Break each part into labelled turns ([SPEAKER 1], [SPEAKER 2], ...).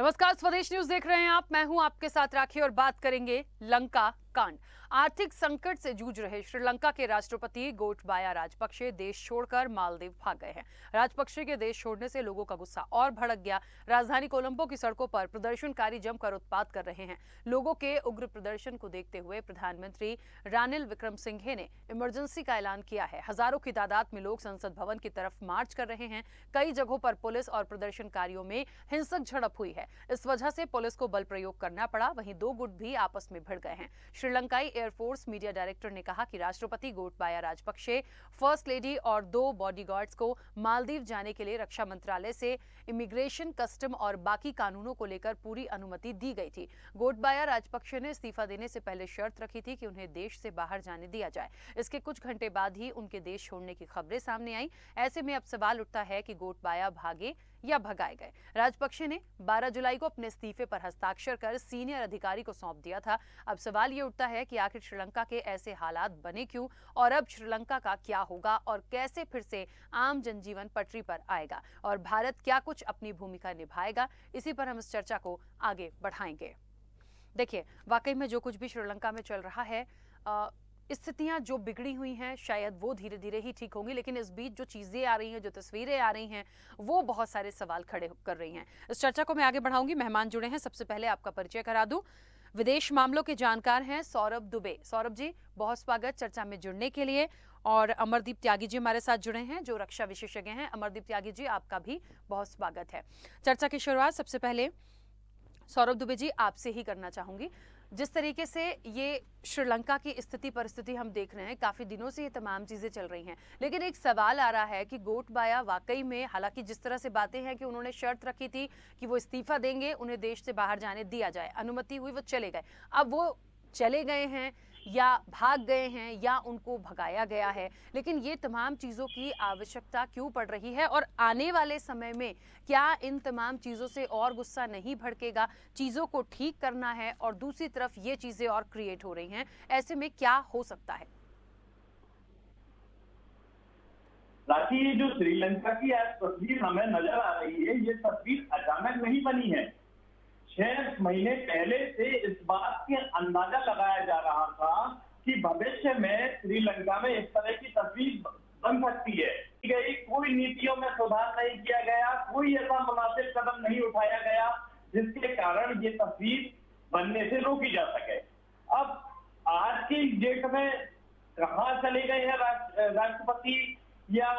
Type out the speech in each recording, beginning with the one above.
[SPEAKER 1] नमस्कार, स्वदेश न्यूज देख रहे हैं आप। मैं हूं आपके साथ राखी और बात करेंगे लंका कांड। आर्थिक संकट से जूझ रहे श्रीलंका के राष्ट्रपति गोटबाया राजपक्षे देश छोड़कर मालदीव भाग गए हैं। राजपक्षे के देश छोड़ने से लोगों का गुस्सा और भड़क गया। राजधानी कोलंबो की सड़कों पर प्रदर्शनकारी जमकर उत्पात कर रहे हैं। लोगों के उग्र प्रदर्शन को देखते हुए प्रधानमंत्री रानिल विक्रमसिंघे ने इमरजेंसी का ऐलान किया है। हजारों की तादाद में लोग संसद भवन की तरफ मार्च कर रहे हैं। कई जगहों पर पुलिस और प्रदर्शनकारियों में हिंसक झड़प हुई है। इस वजह से पुलिस को बल प्रयोग करना पड़ा। वहीं दो गुट भी आपस में भिड़ गए हैं। श्रीलंकाई एयरफोर्स मीडिया डायरेक्टर ने कहा कि राष्ट्रपति गोटबाया राजपक्षे, फर्स्ट लेडी और दो बॉडीगार्ड्स को मालदीव जाने के लिए रक्षा मंत्रालय से इमिग्रेशन, कस्टम और बाकी कानूनों को लेकर पूरी अनुमति दी गई थी। गोटबाया राजपक्षे ने इस्तीफा देने से पहले शर्त रखी थी कि उन्हें देश से बाहर जाने दिया जाए। इसके कुछ घंटे बाद ही उनके देश छोड़ने की खबरें सामने आई। ऐसे में अब सवाल उठता है कि गोटबाया भागे या भगाए गए। राजपक्षे ने 12 जुलाई को अपने इस्तीफे पर हस्ताक्षर कर सीनियर अधिकारी को सौंप दिया था। अब सवाल ये उठता है कि आखिर श्रीलंका के ऐसे हालात बने क्यों और अब श्रीलंका का क्या होगा और कैसे फिर से आम जनजीवन पटरी पर आएगा और भारत क्या कुछ अपनी भूमिका निभाएगा। इसी पर हम इस चर्चा को आगे बढ़ाएंगे। देखिए, वाकई में जो कुछ भी श्रीलंका में चल रहा है, स्थितियां जो बिगड़ी हुई हैं शायद वो धीरे धीरे ही ठीक होंगी, लेकिन इस बीच जो चीजें आ रही हैं, जो तस्वीरें आ रही हैं, वो बहुत सारे सवाल खड़े कर रही हैं। इस चर्चा को मैं आगे बढ़ाऊंगी। मेहमान जुड़े हैं, सबसे पहले आपका परिचय करा दूं। विदेश मामलों के जानकार हैं सौरभ दुबे। सौरभ जी, बहुत स्वागत चर्चा में जुड़ने के लिए। और अमरदीप त्यागी जी हमारे साथ जुड़े हैं, जो रक्षा विशेषज्ञ हैं। अमरदीप त्यागी जी, आपका भी बहुत स्वागत है। चर्चा की शुरुआत सबसे पहले सौरभ दुबे जी आपसे ही करना चाहूंगी। जिस तरीके से ये श्रीलंका की स्थिति परिस्थिति हम देख रहे हैं, काफी दिनों से ये तमाम चीजें चल रही हैं, लेकिन एक सवाल आ रहा है कि गोटबाया वाकई में, हालांकि जिस तरह से बातें हैं कि उन्होंने शर्त रखी थी कि वो इस्तीफा देंगे, उन्हें देश से बाहर जाने दिया जाए, अनुमति हुई, वो चले गए। अब वो चले गए हैं या भाग गए हैं या उनको भगाया गया है, लेकिन ये तमाम चीज़ों की आवश्यकता क्यों पड़ रही है और आने वाले समय में क्या इन तमाम चीज़ों से और गुस्सा नहीं भड़केगा? चीज़ों को ठीक करना है और दूसरी तरफ ये चीज़ें और क्रिएट हो रही हैं, ऐसे में क्या हो सकता है?
[SPEAKER 2] ताकि जो श्रीलंका की आज तस्वीर हमें नजर आ रही है, ये तस्वीर अचानक नहीं बनी है। 6 महीने पहले से इस बात के अंदाजा लगाया जा रहा था कि भविष्य में श्रीलंका में इस तरह की तस्वीर बन सकती है। कोई नीतियों में सुधार नहीं किया गया, कोई ऐसा मुनासिब कदम नहीं उठाया गया जिसके कारण ये तस्वीर बनने से रोकी जा सके। अब आज की डेट में कहाँ चले गए हैं राष्ट्रपति या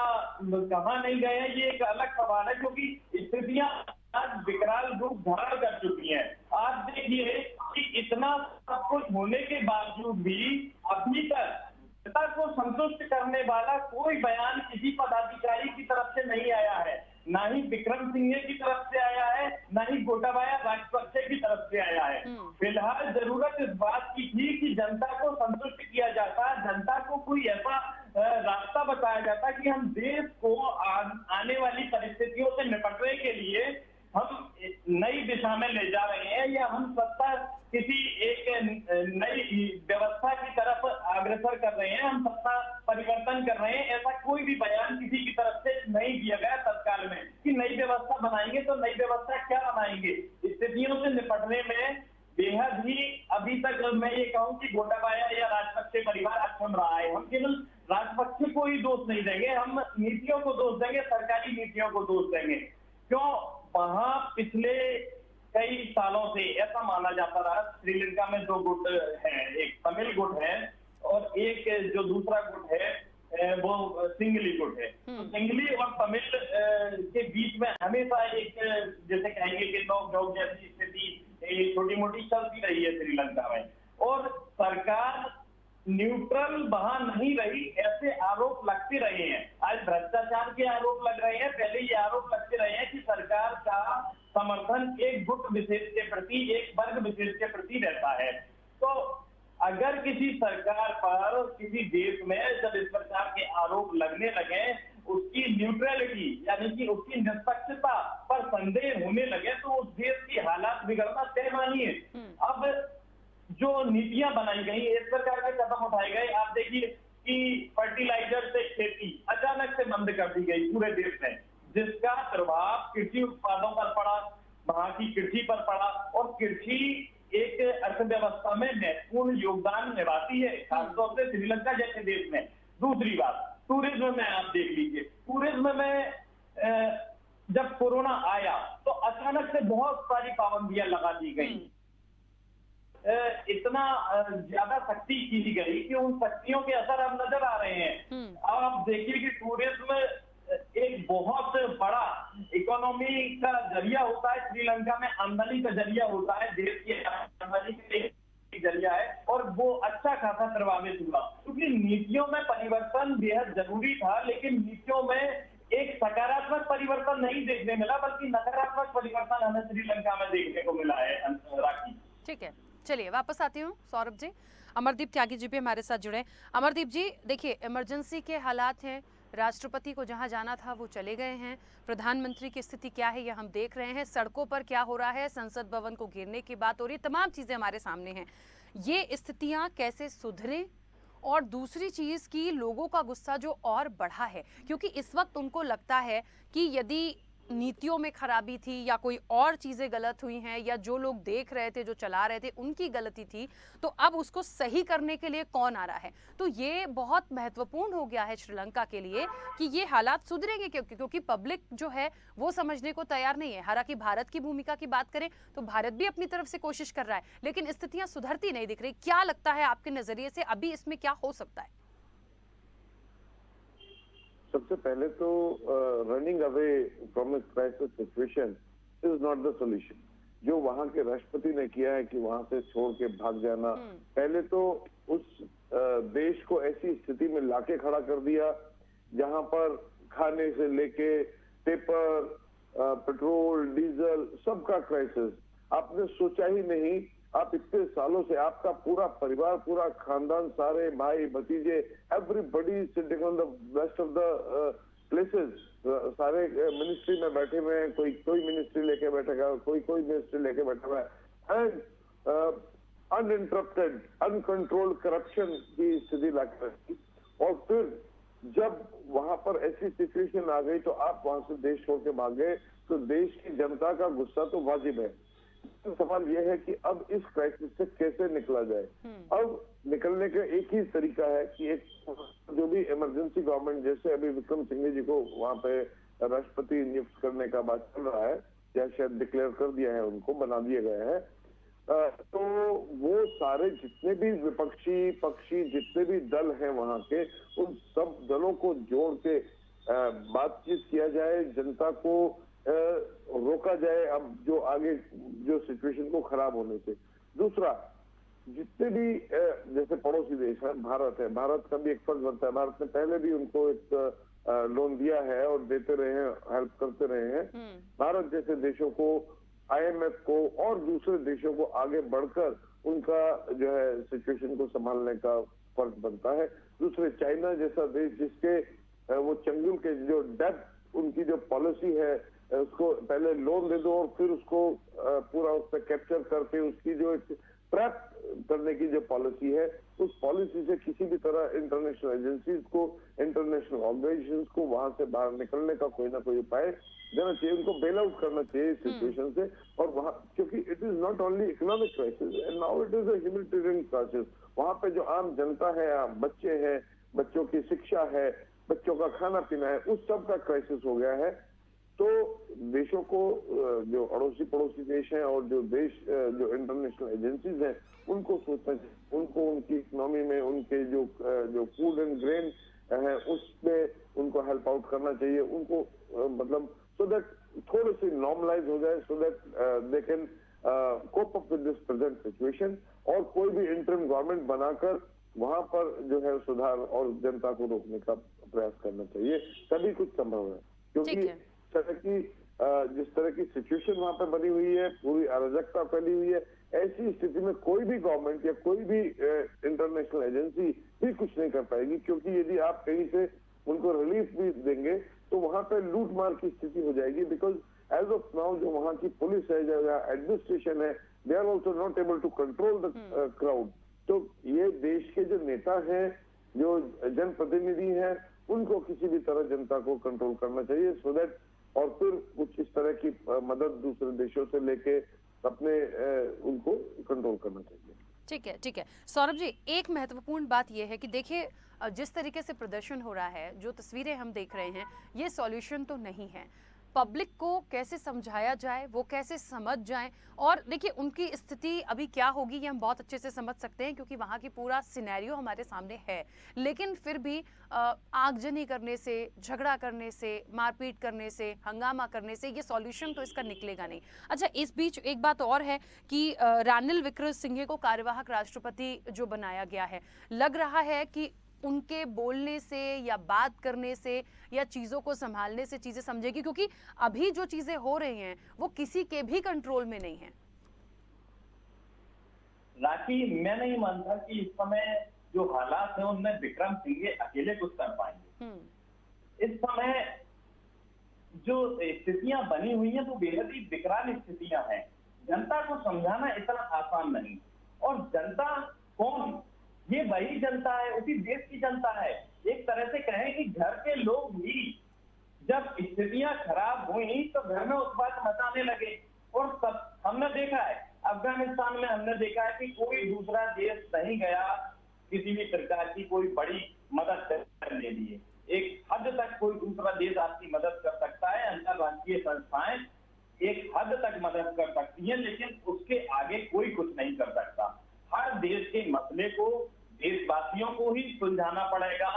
[SPEAKER 2] कहाँ नहीं गए हैं, ये एक अलग सवाल है, क्योंकि स्थितियां आज विकराल रूप धारण कर चुकी हैं। आज देखिए कि इतना सब कुछ होने के बावजूद भी अभी तक जनता को संतुष्ट करने वाला कोई बयान किसी पदाधिकारी की तरफ से नहीं आया है। ना ही विक्रमसिंघे की तरफ से आया है, ना ही गोटाबाया राजपक्षे की तरफ से आया है। फिलहाल जरूरत इस बात की थी कि जनता को संतुष्ट किया जाता, जनता को कोई ऐसा रास्ता बताया जाता कि हम देश को आने वाली परिस्थितियों से निपटने के लिए हम नई दिशा में ले जा रहे हैं या हम सत्ता किसी एक नई व्यवस्था की तरफ अग्रसर कर रहे हैं, हम सत्ता परिवर्तन कर रहे हैं। ऐसा कोई भी बयान किसी की तरफ से नहीं दिया गया तत्काल में कि नई व्यवस्था बनाएंगे। तो नई व्यवस्था क्या बनाएंगे? स्थितियों से निपटने में बेहद ही अभी तक मैं ये कहूँ कि गोटाबाया या राजपक्षे परिवार अक्षम रहा है। हम केवल राजपक्षे को ही दोष नहीं देंगे, हम नीतियों को दोष देंगे, सरकारी नीतियों को दोष देंगे। क्यों? वहां पिछले कई सालों से ऐसा माना जाता रहा, श्रीलंका में दो गुट हैं, एक तमिल गुट है और एक जो दूसरा गुट है वो सिंगली गुट है। तो सिंगली और तमिल के बीच में हमेशा एक, जैसे कहेंगे कि नोक-झोंक जैसी स्थिति छोटी मोटी चलती रही है श्रीलंका में, और सरकार न्यूट्रल वहां नहीं रही, ऐसे आरोप लगते रहे हैं। आज भ्रष्टाचार के आरोप लग रहे हैं, पहले ये आरोप लगते रहे हैं कि सरकार का समर्थन एक गुट विशेष के प्रति, एक वर्ग विशेष के प्रति रहता है। तो अगर किसी सरकार पर, किसी देश में जब इस प्रकार के आरोप लगने लगे, उसकी न्यूट्रलिटी यानी कि उसकी निष्पक्षता पर संदेह होने लगे, तो उस देश की हालात बिगड़ना तय मानिए। अब जो नीतियां बनाई गई, इस प्रकार के कदम उठाए गए, आप देखिए कि फर्टिलाइजर से खेती अचानक से बंद कर दी गई पूरे देश में, जिसका प्रभाव कृषि उत्पादों पर पड़ा। वहां की कृषि पर पड़ा, और कृषि एक अर्थव्यवस्था में महत्वपूर्ण योगदान निभाती है, खासतौर से श्रीलंका जैसे देश में। दूसरी बात, टूरिज्म में आप देख लीजिए, टूरिज्म में जब कोरोना आया तो अचानक से बहुत सारी पाबंदियां लगा दी गई, इतना ज्यादा सख्ती की गई कि उन सख्तियों के असर अब नजर आ रहे हैं। अब आप देखिए कि टूरिज्म एक बहुत बड़ा इकोनॉमी का जरिया होता है, श्रीलंका में आमदनी का जरिया होता है, देश की आमदनी का एक जरिया है, और वो अच्छा खासा प्रभावित हुआ क्योंकि नीतियों में परिवर्तन बेहद जरूरी था, लेकिन नीतियों में एक सकारात्मक परिवर्तन नहीं देखने मिला, बल्कि नकारात्मक परिवर्तन हमें श्रीलंका में देखने को मिला है। राखी,
[SPEAKER 1] ठीक है, चलिए वापस आती हूँ सौरभ जी। अमरदीप त्यागी जी भी हमारे साथ जुड़े। अमरदीप जी, देखिए इमरजेंसी के हालात हैं, राष्ट्रपति को जहां जाना था वो चले गए हैं, प्रधानमंत्री की स्थिति क्या है ये हम देख रहे हैं, सड़कों पर क्या हो रहा है, संसद भवन को घेरने की बात हो रही है, तमाम चीजें हमारे सामने हैं। ये स्थितियां कैसे सुधरे? और दूसरी चीज की लोगों का गुस्सा जो और बढ़ा है, क्योंकि इस वक्त उनको लगता है कि यदि नीतियों में खराबी थी या कोई और चीजें गलत हुई हैं या जो लोग देख रहे थे, जो चला रहे थे, उनकी गलती थी, तो अब उसको सही करने के लिए कौन आ रहा है? तो ये बहुत महत्वपूर्ण हो गया है श्रीलंका के लिए कि ये हालात सुधरेंगे, क्योंकि पब्लिक जो है वो समझने को तैयार नहीं है। हालांकि भारत की भूमिका की बात करें तो भारत भी अपनी तरफ से कोशिश कर रहा है, लेकिन स्थितियां सुधरती नहीं दिख रही। क्या लगता है आपके नजरिए से अभी इसमें क्या हो सकता है?
[SPEAKER 3] सबसे पहले तो running away from a crisis situation is not the solution. जो वहां के राष्ट्रपति ने किया है कि वहां से छोड़ के भाग जाना, पहले तो उस देश को ऐसी स्थिति में लाके खड़ा कर दिया जहां पर खाने से लेके पेपर, पेट्रोल, डीजल, सबका क्राइसिस। आपने सोचा ही नहीं, आप इतने सालों से आपका पूरा परिवार, पूरा खानदान, सारे भाई भतीजे, everybody sitting on the best of the places, सारे मिनिस्ट्री में बैठे हुए हैं, कोई मिनिस्ट्री लेके बैठेगा, कोई मिनिस्ट्री लेके बैठा हुआ है, एंड अनइंटरप्टेड अनकंट्रोल्ड करप्शन की स्थिति लाके रखी। और फिर जब वहां पर ऐसी सिचुएशन आ गई तो आप वहां से देश छोड़ के भाग गए, तो देश की जनता का गुस्सा तो वाजिब है। तो सवाल यह है कि अब इस क्राइसिस से कैसे निकला जाए। अब निकलने का एक ही तरीका है कि एक जो भी इमरजेंसी गवर्नमेंट, जैसे अभी विक्रम सिंघे जी को वहां पे राष्ट्रपति नियुक्त करने का बात चल रहा है, या शायद डिक्लेयर कर दिया है, उनको बना दिए गए हैं, तो वो सारे जितने भी विपक्षी पक्षी जितने भी दल हैं वहां के, उन सब दलों को जोड़ के बातचीत किया जाए, जनता को रोका जाए अब जो आगे जो सिचुएशन को खराब होने से। दूसरा, जितने भी जैसे पड़ोसी देश है, भारत का भी एक फर्ज बनता है। भारत ने पहले भी उनको एक लोन दिया है और देते रहे हैं, हेल्प करते रहे हैं। भारत जैसे देशों को, IMF को और दूसरे देशों को आगे बढ़कर उनका जो है सिचुएशन को संभालने का फर्ज बनता है। दूसरे, चाइना जैसा देश जिसके वो चंगुल के जो डेप्थ, उनकी जो पॉलिसी है, उसको पहले लोन दे दो और फिर उसको पूरा उस पर कैप्चर करके उसकी जो एक ट्रैप करने की जो पॉलिसी है, उस पॉलिसी से किसी भी तरह इंटरनेशनल एजेंसीज को, इंटरनेशनल ऑर्गेनाइजेशंस को वहां से बाहर निकलने का कोई ना कोई उपाय देना चाहिए, उनको बेल आउट करना चाहिए इस सिचुएशन से। और वहां, क्योंकि it is not only economic crisis and now it is a humanitarian crisis. वहां पे जो आम जनता है, बच्चे हैं, बच्चों की शिक्षा है, बच्चों का खाना पीना है, उस सब का क्राइसिस हो गया है। तो देशों को, जो अड़ोसी पड़ोसी देश हैं और जो देश, जो इंटरनेशनल एजेंसीज हैं, उनको सोचना चाहिए, उनको उनकी इकोनॉमी में, उनके जो फूड एंड ग्रेन है उसमें उनको हेल्प आउट करना चाहिए, उनको मतलब सो दैट थोड़ी सी नॉर्मलाइज हो जाए, so that they can cope up with this present situation. और कोई भी इंटरिम गवर्नमेंट बनाकर वहां पर जो है सुधार और जनता को रोकने का प्रयास करना चाहिए, तभी कुछ संभव है। क्योंकि जिस तरह की सिचुएशन वहां पे बनी हुई है, पूरी अराजकता फैली हुई है, ऐसी स्थिति में कोई भी गवर्नमेंट या कोई भी इंटरनेशनल एजेंसी भी कुछ नहीं कर पाएगी। क्योंकि यदि आप कहीं से उनको रिलीफ भी देंगे तो वहां पे लूट मार की स्थिति हो जाएगी। बिकॉज एज ऑफ नाउ जो वहां की पुलिस है, जो एडमिनिस्ट्रेशन है, they are also not able to control the crowd. तो ये देश के जो नेता हैं, जो जनप्रतिनिधि हैं, उनको किसी भी तरह जनता को कंट्रोल करना चाहिए, सो दैट और फिर कुछ इस तरह की मदद दूसरे देशों से लेके अपने उनको कंट्रोल करना चाहिए।
[SPEAKER 1] ठीक है सौरभ जी, एक महत्वपूर्ण बात यह है कि देखिए जिस तरीके से प्रदर्शन हो रहा है, जो तस्वीरें हम देख रहे हैं, ये सॉल्यूशन तो नहीं है। पब्लिक को कैसे समझाया जाए, वो कैसे समझ जाएं, और देखिए उनकी स्थिति अभी क्या होगी ये हम बहुत अच्छे से समझ सकते हैं क्योंकि वहाँ की पूरा सिनेरियो हमारे सामने है। लेकिन फिर भी आगजनी करने से, झगड़ा करने से, मारपीट करने से, हंगामा करने से ये सॉल्यूशन तो इसका निकलेगा नहीं। अच्छा, इस बीच एक बात और है कि रानिल विक्रमसिंघे को कार्यवाहक राष्ट्रपति जो बनाया गया है, लग रहा है कि उनके बोलने से या बात करने से या चीजों को संभालने से चीजें समझेगी, क्योंकि अभी जो चीजें हो रही हैं वो किसी के भी कंट्रोल में नहीं है।
[SPEAKER 2] राखी, मैं नहीं मानता कि इस समय जो हालात हैं उनमें विक्रमसिंघे अकेले कुछ कर पाएंगे। इस समय जो स्थितियां बनी हुई हैं वो बेहद ही विकराल स्थितियां हैं। जनता को समझाना इतना आसान नहीं, और जनता कौन? ये वही जनता है, उसी देश की जनता है। एक तरह से कहें कि घर के लोग भी जब स्थितियां खराब हुई तो घर में उत्पात मचाने लगे। और सब हमने देखा है, अफगानिस्तान में हमने देखा है कि कोई दूसरा देश नहीं गया किसी भी प्रकार की कोई बड़ी मदद करने लिए। एक हद तक कोई दूसरा देश आपकी मदद कर सकता है, अंतरराष्ट्रीय संस्थाएं एक हद तक मदद कर सकती हैं, लेकिन उसके आगे कोई कुछ नहीं कर सकता। हर देश के मसले को देशवासियों को ही सुलझाना पड़ेगा,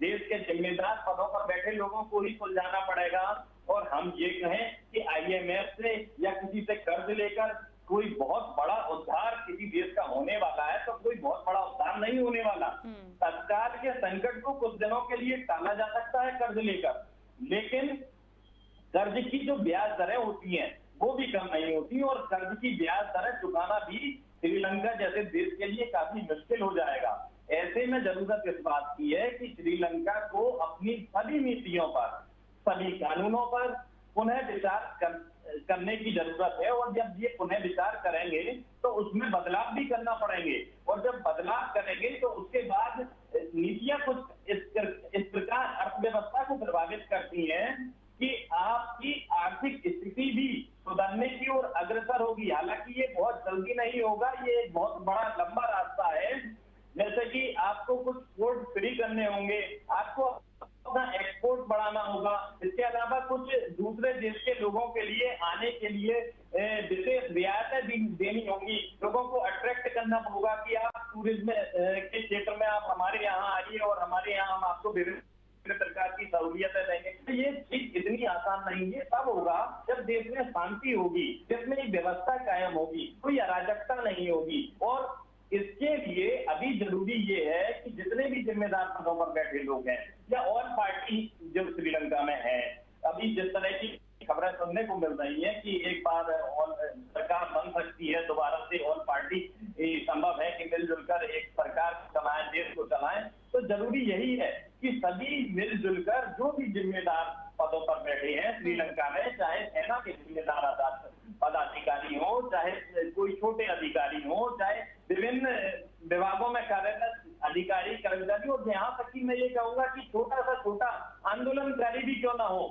[SPEAKER 2] देश के जिम्मेदार पदों पर बैठे लोगों को ही सुलझाना पड़ेगा। और हम ये कहें कि IMF से या किसी से कर्ज लेकर कोई बहुत बड़ा उद्धार किसी देश का होने वाला है, तो कोई बहुत बड़ा उद्धार नहीं होने वाला। तत्काल के संकट को कुछ दिनों के लिए टाला जा सकता है कर्ज लेकर, लेकिन कर्ज की जो ब्याज दरें होती हैं वो भी कम नहीं होती, और कर्ज की ब्याज दरें चुकाना भी श्रीलंका जैसे देश के लिए काफी मुश्किल हो जाएगा। ऐसे में जरूरत इस बात की है कि श्रीलंका को अपनी सभी नीतियों पर, सभी कानूनों पर पुनः विचार करने की जरूरत है। और जब ये पुनः विचार करेंगे तो उसमें बदलाव भी करना पड़ेंगे, और जब बदलाव करेंगे तो उसके बाद नीतियां कुछ इस प्रकार अर्थव्यवस्था को प्रभावित करती हैं कि आपकी आर्थिक स्थिति भी सुधरने की ओर अग्रसर होगी। हालांकि ये बहुत जल्दी नहीं होगा, ये एक बहुत बड़ा लंबा रास्ता है। जैसे कि आपको कुछ पोर्ट फ्री करने होंगे, आपको अपना एक्सपोर्ट बढ़ाना होगा, इसके अलावा कुछ दूसरे देश के लोगों के लिए आने के लिए विशेष रियायतें देनी होंगी। लोगों को अट्रैक्ट करना होगा कि आप टूरिज्म के क्षेत्र में आप हमारे यहाँ आइए और हमारे यहाँ हम आपको विभिन्न प्रकार की सहूलियतें देंगे। तो ये चीज इतनी आसान नहीं है। तब होगा जब देश में शांति होगी, देश में एक व्यवस्था कायम होगी, कोई अराजकता नहीं होगी। और इसके लिए अभी जरूरी ये है कि जितने भी जिम्मेदार पदों पर बैठे लोग हैं या और पार्टी जो श्रीलंका में है, अभी जिस तरह की खबरें सुनने को मिल रही है कि एक बार और सरकार बन सकती है दोबारा से, और पार्टी संभव है कि मिलजुल कर एक सरकार को चलाएं, देश को चलाएं। तो जरूरी यही है कि सभी मिलजुल कर जो भी जिम्मेदार पदों पर बैठे हैं श्रीलंका में, चाहे सेना के जिम्मेदार पदाधिकारी हो, चाहे कोई छोटे अधिकारी हो, चाहे विभिन्न विभागों में कार्यरत अधिकारी कर्मचारी, और यहाँ तक कि मैं ये कहूंगा कि छोटा सा छोटा आंदोलनकारी भी क्यों ना हो,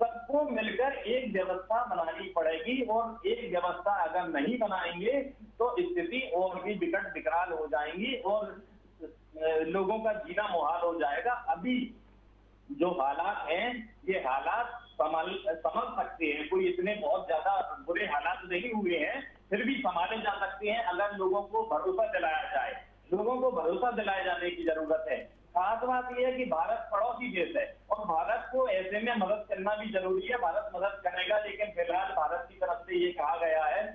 [SPEAKER 2] सबको मिलकर एक व्यवस्था बनानी पड़ेगी। और एक व्यवस्था अगर नहीं बनाएंगे तो स्थिति और भी विकट विकराल हो जाएंगी और लोगों का जीना मुहाल हो जाएगा। अभी जो हालात हैं ये हालात समझ सकते हैं, कोई इतने बहुत ज्यादा बुरे हालात नहीं हुए हैं, फिर भी संभाले जा सकते हैं अगर लोगों को भरोसा दिलाया जाए। लोगों को भरोसा दिलाए जाने की जरूरत है। खास बात यह है कि भारत पड़ोसी देश है और भारत को ऐसे में मदद करना भी जरूरी है। भारत मदद करेगा, लेकिन फिलहाल भारत की तरफ से ये कहा गया है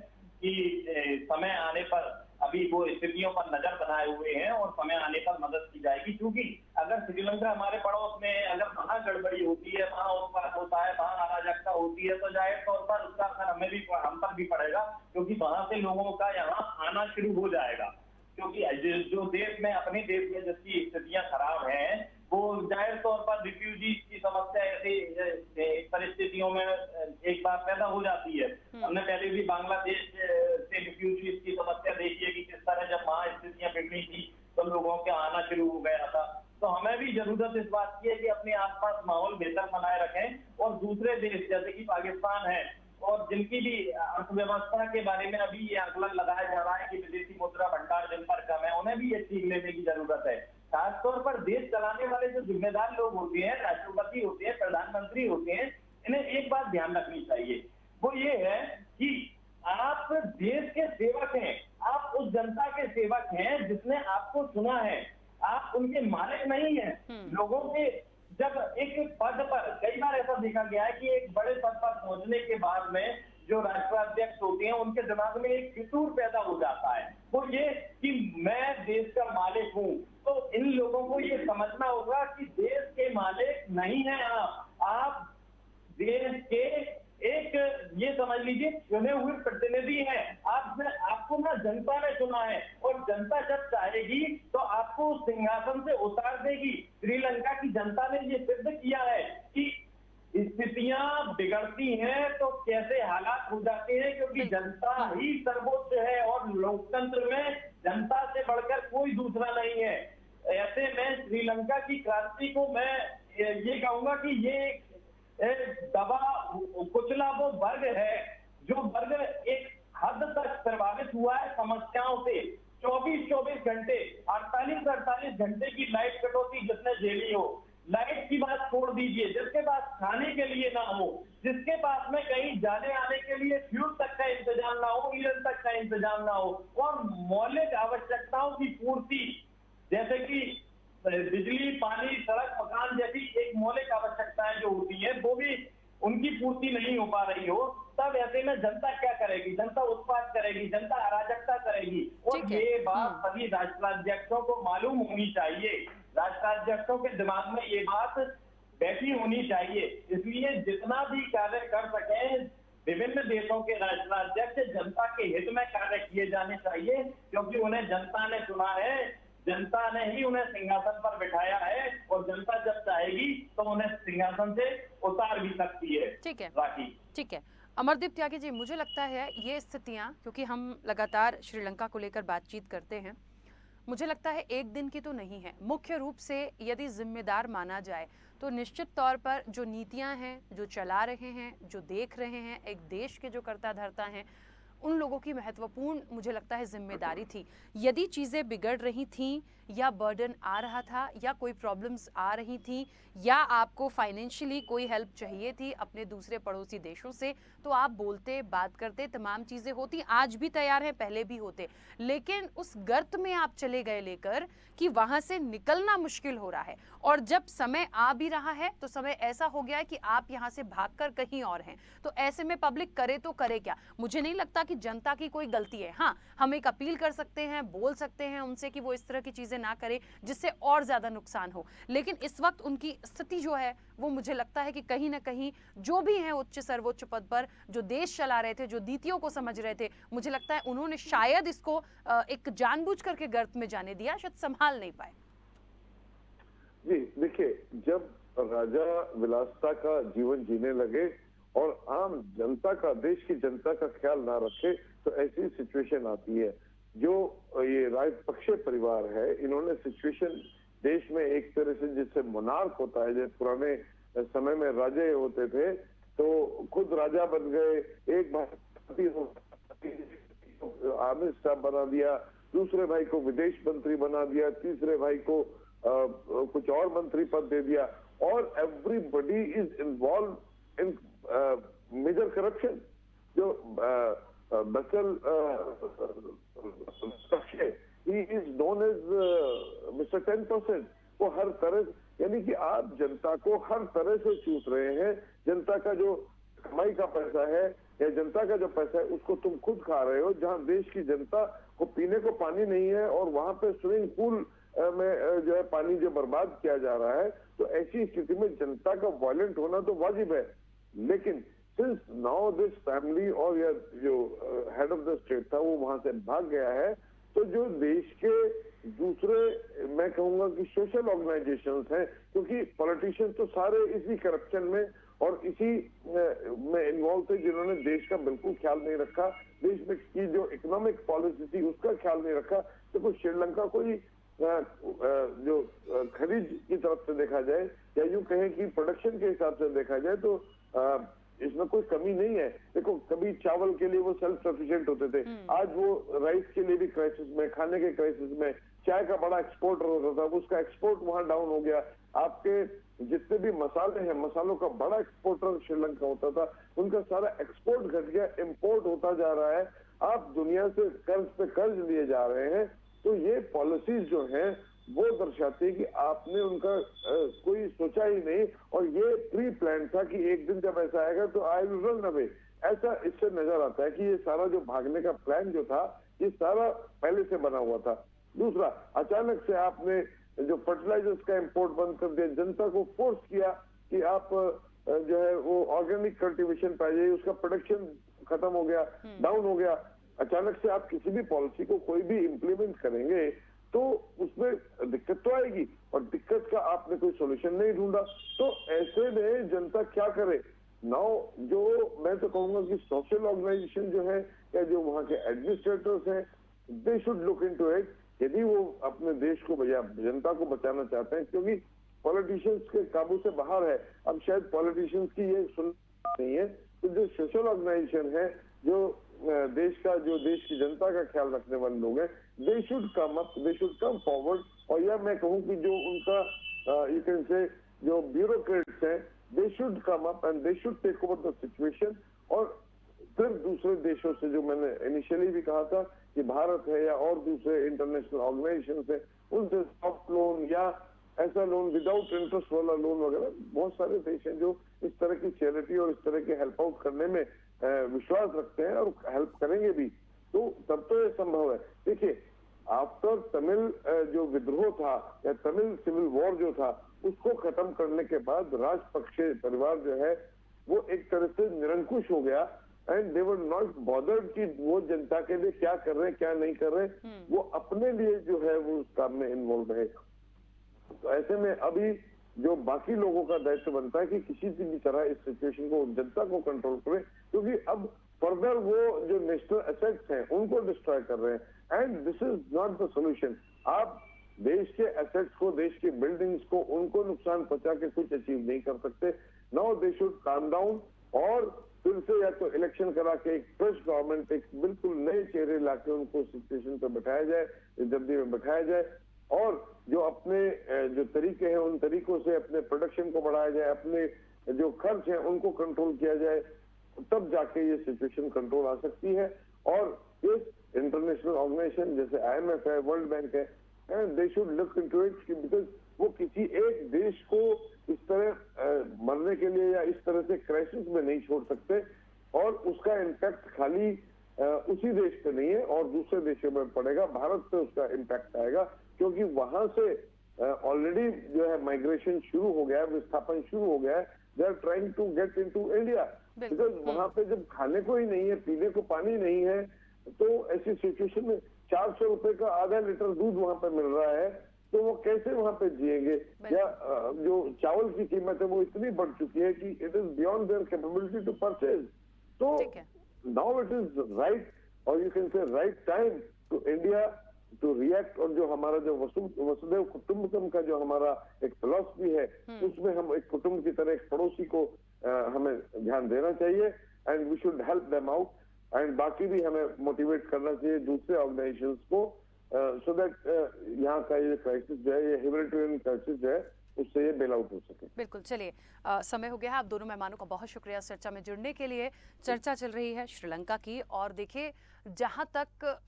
[SPEAKER 2] कि समय आने पर, अभी वो स्थितियों पर नजर बनाए हुए हैं और समय आने पर मदद की जाएगी। क्योंकि अगर श्रीलंका हमारे पड़ोस में है, अगर वहां गड़बड़ी होती है, वहां उत्पात होता है, वहां अराजकता होती है, तो जाहिर तौर पर उसका असर हम पर भी पड़ेगा, क्योंकि वहां से लोगों का यहाँ आना शुरू हो जाएगा। क्योंकि जो देश में, अपने देश में जिसकी स्थितियां खराब हैं, वो जाहिर तौर पर रिफ्यूजी की समस्या ऐसी परिस्थितियों में एक बार पैदा हो जाती है। हमने पहले भी बांग्लादेश से रिफ्यूजी की समस्या देखी है कि किस तरह जब वहां स्थितियां बिगड़ी थी तो लोगों के आना शुरू हो गया था। तो हमें भी जरूरत इस बात की है कि अपने आसपास माहौल बेहतर बनाए रखें और दूसरे देश जैसे कि पाकिस्तान है और जिनकी भी अर्थव्यवस्था के बारे में अभी ये आकलन लगाया जा रहा है कि विदेशी मुद्रा भंडार जिन पर कम है, उन्हें भी ये सीख लेने की जरूरत है। खासतौर पर देश चलाने वाले जो जिम्मेदार लोग होते हैं, राष्ट्रपति होते हैं, प्रधानमंत्री होते हैं, इन्हें एक बात ध्यान रखनी चाहिए, वो ये है कि आप देश के सेवक हैं, आप उस जनता के सेवक हैं जिसने आपको चुना है, आप उनके मालिक नहीं हैं। लोगों के जब एक पद पर, कई बार ऐसा देखा गया है कि एक बड़े पद पर पहुंचने के बाद में जो राष्ट्राध्यक्ष होते हैं उनके दिमाग में एक फितूर पैदा हो जाता है, वो ये कि मैं देश का मालिक हूं। तो इन लोगों को ये समझना होगा कि देश के मालिक नहीं है आप देश के एक, ये समझ लीजिए, चुने हुए प्रतिनिधि हैं। आपको ना जनता ने चुना है और जनता जब चाहेगी तो आपको सिंहासन से उतार देगी। श्रीलंका की जनता ने ये सिद्ध किया है कि स्थितियां बिगड़ती हैं तो कैसे हालात हो जाते हैं, क्योंकि जनता ही सर्वोच्च है और लोकतंत्र में जनता से बढ़कर कोई दूसरा नहीं है। ऐसे में श्रीलंका की क्रांति को मैं ये कहूंगा कि ये दबा कुचला वो वर्ग है जो वर्ग एक हद तक प्रभावित हुआ है समस्याओं से। 24-24 घंटे, 48-48 घंटे की लाइट कटौती जिसने झेली हो, लाइट की बात छोड़ दीजिए, जिसके पास खाने के लिए ना हो, जिसके पास में कहीं जाने आने के लिए फ्यूल तक का इंतजाम ना हो, ईंधन तक का इंतजाम ना हो, और मौलिक आवश्यकताओं की पूर्ति जैसे कि बिजली, पानी, सड़क, मकान जैसी एक मौलिक आवश्यकताएं जो होती है वो भी उनकी पूर्ति नहीं हो पा रही हो, तब ऐसे में जनता क्या करेगी? जनता उत्पात करेगी, जनता अराजकता करेगी। और ये बात सभी राष्ट्राध्यक्षों को मालूम होनी चाहिए, राष्ट्राध्यक्षों के दिमाग में ये बात बैठी होनी चाहिए। इसलिए जितना भी कार्य कर सकें विभिन्न देशों के राष्ट्राध्यक्ष जनता के हित में कार्य किए जाने चाहिए, क्योंकि उन्हें जनता ने चुना है, जनता ने ही उन्हें सिंहासन पर बिठाया है और जनता जब चाहेगी तो उन्हें सिंहासन से उतार भी सकती है।
[SPEAKER 1] ठीक है,
[SPEAKER 2] राखी।
[SPEAKER 1] ठीक है। अमरदीप त्यागी जी, मुझे लगता है ये स्थितियां, क्योंकि हम लगातार श्रीलंका को लेकर बातचीत करते हैं, मुझे लगता है एक दिन की तो नहीं है। मुख्य रूप से यदि जिम्मेदार माना जाए तो निश्चित तौर पर जो नीतियां हैं, जो चला रहे हैं, जो देख रहे हैं, एक देश के जो कर्ता धर्ता हैं, उन लोगों की महत्वपूर्ण मुझे लगता है जिम्मेदारी थी। यदि चीज़ें बिगड़ रही थीं या बर्डन आ रहा था या कोई प्रॉब्लम्स आ रही थी या आपको फाइनेंशियली कोई हेल्प चाहिए थी अपने दूसरे पड़ोसी देशों से, तो आप बोलते, बात करते, तमाम चीज़ें होती। आज भी तैयार हैं, पहले भी होते, लेकिन उस गर्त में आप चले गए लेकर कि वहाँ से निकलना मुश्किल हो रहा है। और जब समय आ भी रहा है तो समय ऐसा हो गया है कि आप यहाँ से भागकर कहीं और हैं। तो ऐसे में पब्लिक करे तो करे क्या? मुझे नहीं लगता कि जनता की कोई गलती है। हाँ, हम एक अपील कर सकते हैं, बोल सकते हैं उनसे कि वो इस तरह की चीजें ना करे जिससे और ज्यादा नुकसान हो, लेकिन इस वक्त उनकी स्थिति जो है वो मुझे लगता है कि कहीं ना कहीं जो भी है उच्च सर्वोच्च पद पर, जो देश चला रहे थे, जो नीतियों को समझ रहे थे, मुझे लगता है उन्होंने शायद इसको एक जानबूझ करके गर्त में जाने दिया, शायद संभाल नहीं पाए।
[SPEAKER 3] जी देखिए, जब राजा विलासिता का जीवन जीने लगे और आम जनता का, देश की जनता का ख्याल ना रखे, तो ऐसी सिचुएशन आती है। जो ये राजपक्षे परिवार है, इन्होंने सिचुएशन देश में एक तरह से, जिससे मोनार्क होता है, जैसे पुराने समय में राजे होते थे, तो खुद राजा बन गए, एक भाई आर्मी स्टाफ बना दिया, दूसरे भाई को विदेश मंत्री बना दिया, तीसरे भाई को कुछ और मंत्री पद दे दिया, और everybody is involve in major corruption. जो बसल ही इज नोन एज मिस्टर 10%। वो हर तरह, यानी कि आप जनता को हर तरह से चूस रहे हैं। जनता का जो कमाई का पैसा है या जनता का जो पैसा है उसको तुम खुद खा रहे हो। जहां देश की जनता को पीने को पानी नहीं है और वहां पे स्विमिंग पूल में जो है पानी जो बर्बाद किया जा रहा है, तो ऐसी स्थिति में जनता का वायलेंट होना तो वाजिब है। लेकिन सिंस नाउ दिस फैमिली और या जो हेड ऑफ द स्टेट था वो वहां से भाग गया है, तो जो देश के दूसरे, मैं कहूंगा कि सोशल ऑर्गेनाइजेशंस हैं, क्योंकि पॉलिटिशियंस तो सारे इसी करप्शन में और इसी में इन्वॉल्व थे, जिन्होंने देश का बिल्कुल ख्याल नहीं रखा, देश में की जो इकोनॉमिक पॉलिसी थी उसका ख्याल नहीं रखा। तो कुछ श्रीलंका कोई जो खरीद की तरफ से देखा जाए या यूं कहें कि प्रोडक्शन के हिसाब से देखा जाए तो इसमें कोई कमी नहीं है। देखो कभी चावल के लिए वो सेल्फ सफिशिएंट होते थे, आज वो राइस के लिए भी क्राइसिस में, खाने के क्राइसिस में, चाय का बड़ा एक्सपोर्टर होता था, उसका एक्सपोर्ट वहां डाउन हो गया। आपके जितने भी मसाले हैं, मसालों का बड़ा एक्सपोर्टर श्रीलंका होता था, उनका सारा एक्सपोर्ट घट गया, इंपोर्ट होता जा रहा है। आप दुनिया से कर्ज पे कर्ज लिए जा रहे हैं। तो ये पॉलिसीज जो हैं वो दर्शाती है कि आपने उनका कोई सोचा ही नहीं, और ये प्री प्लान था कि एक दिन जब ऐसा आएगा तो आई विल रन अवे। ऐसा इससे नजर आता है कि ये सारा जो भागने का प्लान जो था ये सारा पहले से बना हुआ था। दूसरा, अचानक से आपने जो फर्टिलाइजर्स का इंपोर्ट बंद कर दिया, जनता को फोर्स किया कि आप जो है वो ऑर्गेनिक कल्टीवेशन पाइए, उसका प्रोडक्शन खत्म हो गया, डाउन हो गया। अचानक से आप किसी भी पॉलिसी को कोई भी इम्प्लीमेंट करेंगे तो उसमें दिक्कत तो आएगी, और दिक्कत का आपने कोई सॉल्यूशन नहीं ढूंढा। तो ऐसे में जनता क्या करे? नाउ जो मैं तो कहूंगा कि सोशल ऑर्गेनाइजेशन जो है या जो वहाँ के एडमिनिस्ट्रेटर्स हैं, they should look into it. यदि वो अपने देश को या जनता को बचाना चाहते हैं, क्योंकि पॉलिटिशियंस के काबू से बाहर है, अब शायद पॉलिटिशियंस की ये सुन नहीं है, तो जो सोशल ऑर्गेनाइजेशन है, जो देश की जनता का ख्याल रखने वाले लोग हैं, they should come up, they should come forward. और या मैं कहूँ कि जो उनका यू कैन से जो ब्यूरोक्रेट्स हैं, they should come up and they should take over the situation. और फिर दूसरे देशों से, जो मैंने इनिशियली भी कहा था कि भारत है या और दूसरे इंटरनेशनल ऑर्गेनाइजेशन है, उनसे सॉफ्ट लोन या ऐसा लोन विदाउट इंटरेस्ट वाला लोन वगैरह, बहुत सारे देश हैं जो इस तरह की चैरिटी और इस तरह के हेल्प आउट करने में विश्वास रखते हैं और हेल्प करेंगे भी। तो तब तो ये संभव है। देखिए, आफ्टर तमिल जो विद्रोह था या तमिल सिविल वॉर जो था, उसको खत्म करने के बाद राजपक्षे परिवार जो है वो एक तरह से निरंकुश हो गया, and they were not bothered कि वो जनता के लिए क्या कर रहे हैं क्या नहीं कर रहे, वो अपने लिए जो है वो उस काम में इन्वॉल्व है। तो ऐसे में अभी जो बाकी लोगों का दायित्व बनता है कि किसी भी तरह इस सिचुएशन को, जनता को कंट्रोल करें, क्योंकि अब फर्दर वो जो नेशनल एसेट्स हैं उनको डिस्ट्रॉय कर रहे हैं, and this is not the solution. आप देश के एसेट्स को, देश की बिल्डिंग्स को, उनको नुकसान पहुंचा के कुछ अचीव नहीं कर सकते। Now they should calm down, और फिर से या तो इलेक्शन करा के एक फ्रेश गवर्नमेंट, एक बिल्कुल नए चेहरे लाके उनको सिचुएशन पे बैठाया जाए, जल्दी में बैठाया जाए, और जो अपने जो तरीके हैं उन तरीकों से अपने प्रोडक्शन को बढ़ाया जाए, अपने जो खर्च हैं उनको कंट्रोल किया जाए, तब जाके ये सिचुएशन कंट्रोल आ सकती है। और इस इंटरनेशनल ऑर्गेनाइजेशन जैसे IMF है, वर्ल्ड बैंक है, they should look into it, because वो किसी एक देश को इस तरह मरने के लिए या इस तरह से क्राइसिस में नहीं छोड़ सकते, और उसका इम्पैक्ट खाली उसी देश पे नहीं है और दूसरे देशों में पड़ेगा, भारत पे उसका इम्पैक्ट आएगा, क्योंकि वहां से ऑलरेडी जो है माइग्रेशन शुरू हो गया है, विस्थापन शुरू हो गया है। They are trying to get into India, because वहां पे जब खाने को ही नहीं है, पीने को पानी नहीं है, तो ऐसी सिचुएशन में 400 रुपए का आधा लीटर दूध वहां पे मिल रहा है, तो वो कैसे वहां पे जिएंगे? या जो चावल की कीमत है वो इतनी बढ़ चुकी है कि it is beyond their capability to purchase. तो नाउ इट इज राइट, और you can say right time to India to react. और जो हमारा जो वसुधैव कुटुंबकम का जो हमारा एक फिलॉसफी है, उसमें हम एक कुटुंब की तरह एक पड़ोसी को हमें ध्यान देना चाहिए, and we should help them out, and बाकी भी हमें मोटिवेट करना चाहिए दूसरे ऑर्गेनाइजेशंस को, सो दैट यहाँ का ये क्राइसिस जो है, ये ह्यूमैनिटेरियन क्राइसिस जो है, उससे ये बेल आउट हो सके।
[SPEAKER 1] बिल्कुल, चलिए समय हो गया है। आप दोनों मेहमानों का बहुत शुक्रिया इस चर्चा में जुड़ने के लिए। चर्चा चल रही है श्रीलंका की, और देखिए जहां तक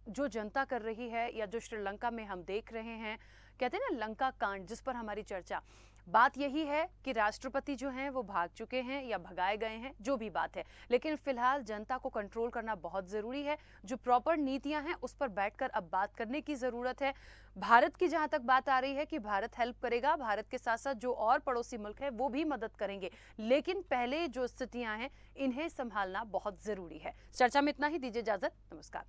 [SPEAKER 1] जो जनता कर रही है या जो श्रीलंका में हम देख रहे हैं, कहते हैं ना लंका कांड, जिस पर हमारी चर्चा, बात यही है कि राष्ट्रपति जो हैं वो भाग चुके हैं या भगाए गए हैं, जो भी बात है, लेकिन फिलहाल जनता को कंट्रोल करना बहुत जरूरी है। जो प्रॉपर नीतियां हैं उस पर बैठकर अब बात करने की जरूरत है। भारत की जहां तक बात आ रही है कि भारत हेल्प करेगा, भारत के साथ साथ जो और पड़ोसी मुल्क है वो भी मदद करेंगे, लेकिन पहले जो स्थितियां हैं इन्हें संभालना बहुत जरूरी है। चर्चा में इतना ही, दीजिए इजाजत, नमस्कार।